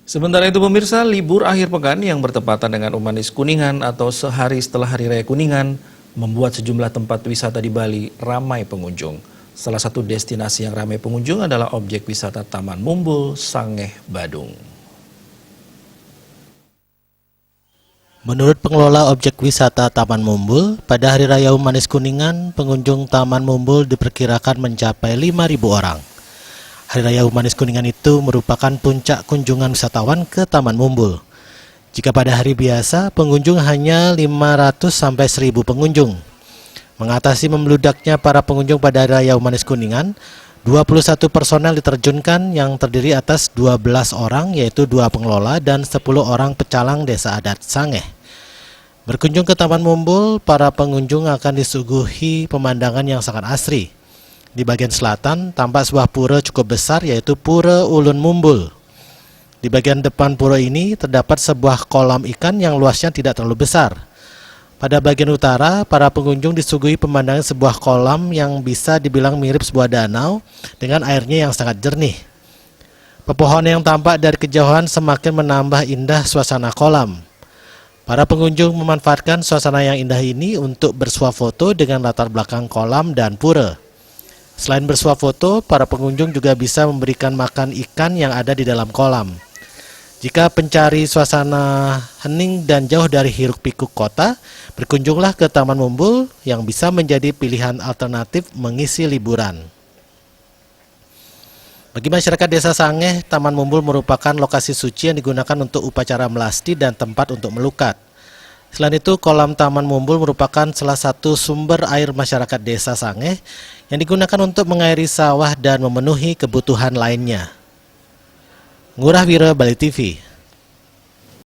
Sementara itu pemirsa, libur akhir pekan yang bertepatan dengan Umanis Kuningan atau sehari setelah Hari Raya Kuningan membuat sejumlah tempat wisata di Bali ramai pengunjung. Salah satu destinasi yang ramai pengunjung adalah objek wisata Taman Mumbul, Sangeh, Badung. Menurut pengelola objek wisata Taman Mumbul, pada Hari Raya Umanis Kuningan, pengunjung Taman Mumbul diperkirakan mencapai 5.000 orang. Hari Raya Umanis Kuningan itu merupakan puncak kunjungan wisatawan ke Taman Mumbul. Jika pada hari biasa, pengunjung hanya 500 sampai 1.000 pengunjung. Mengatasi membeludaknya para pengunjung pada Hari Raya Umanis Kuningan, 21 personel diterjunkan yang terdiri atas 12 orang, yaitu 2 pengelola dan 10 orang pecalang desa adat Sangeh. Berkunjung ke Taman Mumbul, para pengunjung akan disuguhi pemandangan yang sangat asri. Di bagian selatan tampak sebuah pura cukup besar, yaitu Pura Ulun Mumbul. Di bagian depan pura ini terdapat sebuah kolam ikan yang luasnya tidak terlalu besar. Pada bagian utara, para pengunjung disuguhi pemandangan sebuah kolam yang bisa dibilang mirip sebuah danau dengan airnya yang sangat jernih. Pepohonan yang tampak dari kejauhan semakin menambah indah suasana kolam. Para pengunjung memanfaatkan suasana yang indah ini untuk bersuah foto dengan latar belakang kolam dan pura. Selain bersuah foto, para pengunjung juga bisa memberikan makan ikan yang ada di dalam kolam. Jika pencari suasana hening dan jauh dari hiruk-pikuk kota, berkunjunglah ke Taman Mumbul yang bisa menjadi pilihan alternatif mengisi liburan. Bagi masyarakat Desa Sangeh, Taman Mumbul merupakan lokasi suci yang digunakan untuk upacara melasti dan tempat untuk melukat. Selain itu, kolam Taman Mumbul merupakan salah satu sumber air masyarakat Desa Sangeh yang digunakan untuk mengairi sawah dan memenuhi kebutuhan lainnya. Ngurah Wira, Bali TV.